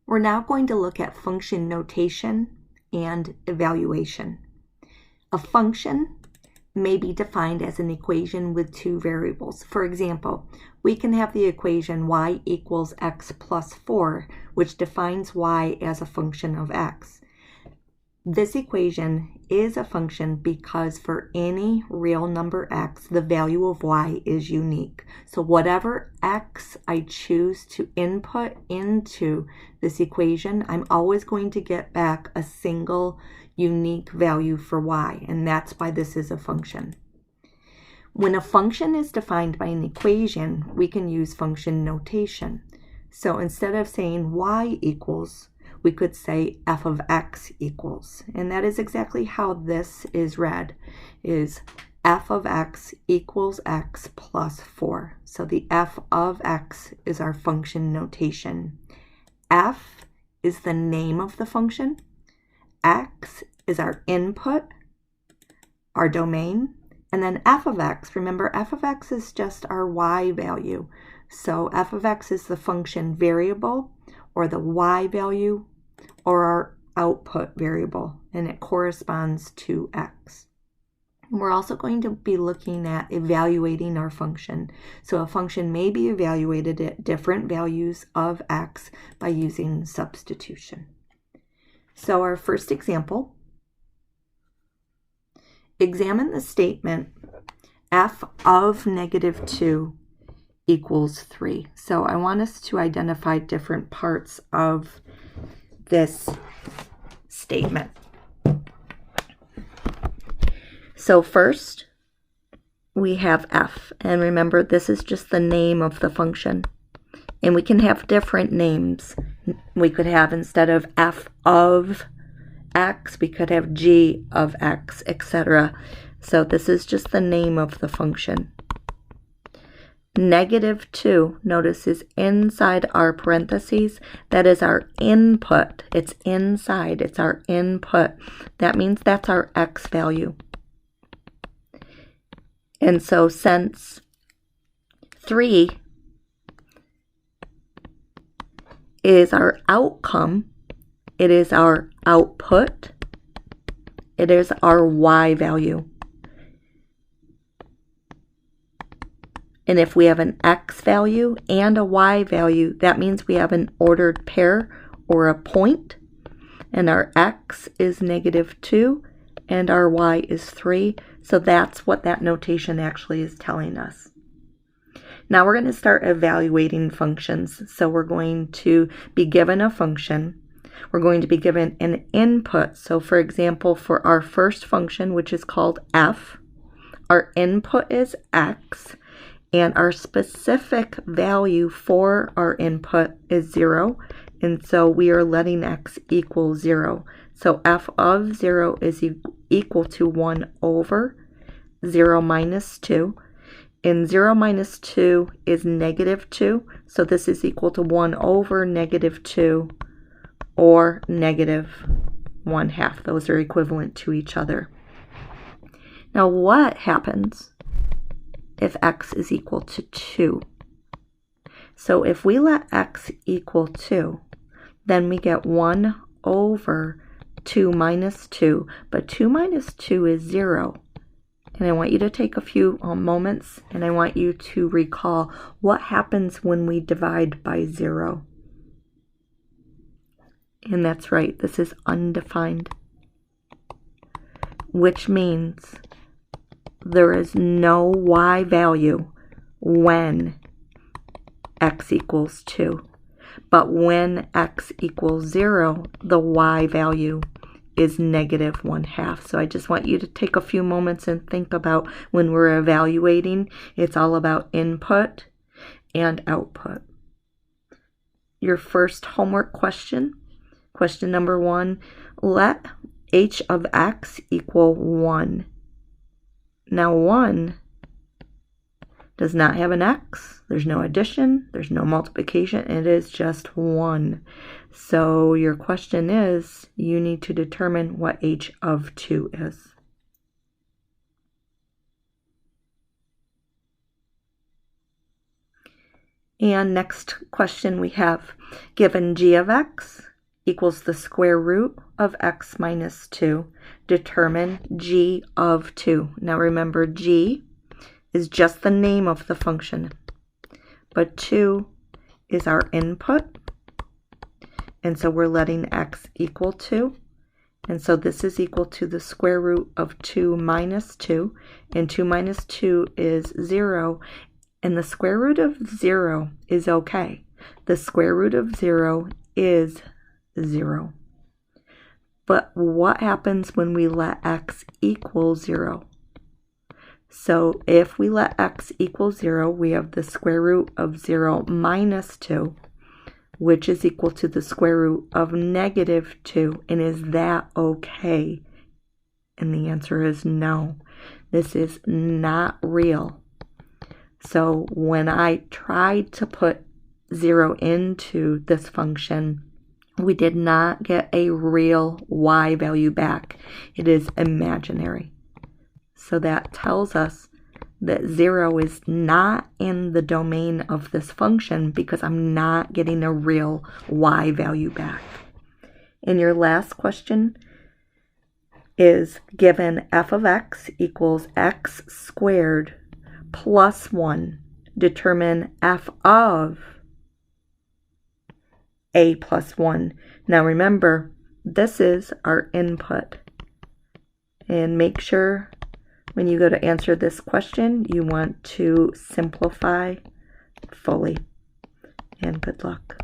We're now going to look at function notation and evaluation. A function may be defined as an equation with two variables. For example, we can have the equation y equals x plus 4, which defines y as a function of x. This equation is a function because for any real number x, the value of y is unique. So whatever x I choose to input into this equation, I'm always going to get back a single unique value for y, and that's why this is a function. When a function is defined by an equation, we can use function notation. So instead of saying y equals, we could say f of x equals. And that is exactly how this is read, is f of x equals x plus 4. So the f of x is our function notation. F is the name of the function. X is our input, our domain. And then f of x, remember f of x is just our y value. So f of x is the function variable or the y value or our output variable, and it corresponds to x. We're also going to be looking at evaluating our function. So a function may be evaluated at different values of x by using substitution. So our first example, examine the statement f of negative 2 equals 3. So I want us to identify different parts of this statement. So first, we have f, and remember this is just the name of the function. And we can have different names. We could have, instead of f of x, we could have g of x, etc. So this is just the name of the function. Negative 2, notice, is inside our parentheses. That is our input. It's inside. It's our input. That means that's our x value. And so since 3 is our outcome, it is our output, it is our y value. And if we have an x value and a y value, that means we have an ordered pair or a point. And our x is negative 2 and our y is 3. So that's what that notation actually is telling us. Now we're going to start evaluating functions. So we're going to be given a function. We're going to be given an input. So for example, for our first function, which is called f, our input is x. And our specific value for our input is 0. And so we are letting x equal 0. So f of 0 is equal to 1 over 0 minus 2. And 0 minus 2 is negative 2. So this is equal to 1 over negative 2 or negative 1/2. Those are equivalent to each other. Now what happens if x is equal to 2? So if we let x equal 2, then we get 1 over 2 minus 2, but 2 minus 2 is 0. And I want you to take a few moments, and I want you to recall what happens when we divide by 0. And that's right, this is undefined, which means there is no y value when x equals 2. But when x equals 0, the y value is negative 1/2. So I just want you to take a few moments and think about when we're evaluating, it's all about input and output. Your first homework question, question number 1, let h of x equal 1. Now 1 does not have an x, there's no addition, there's no multiplication, it is just 1. So your question is, you need to determine what h of 2 is. And next question we have, given g of x equals the square root of x minus 2, determine g of 2. Now remember, g is just the name of the function, but 2 is our input, and so we're letting x equal 2. And so this is equal to the square root of 2 minus 2, and 2 minus 2 is 0, and the square root of 0 is okay. The square root of 0 is 0. But what happens when we let x equal 0? So if we let x equal 0, we have the square root of 0 minus 2, which is equal to the square root of negative 2. And is that okay? And the answer is no. This is not real. So when I tried to put 0 into this function, we did not get a real y value back. It is imaginary. So that tells us that 0 is not in the domain of this function because I'm not getting a real y value back. And your last question is, given f of x equals x squared plus 1, determine f of a plus 1. Now remember, this is our input. And make sure when you go to answer this question, you want to simplify fully. And good luck.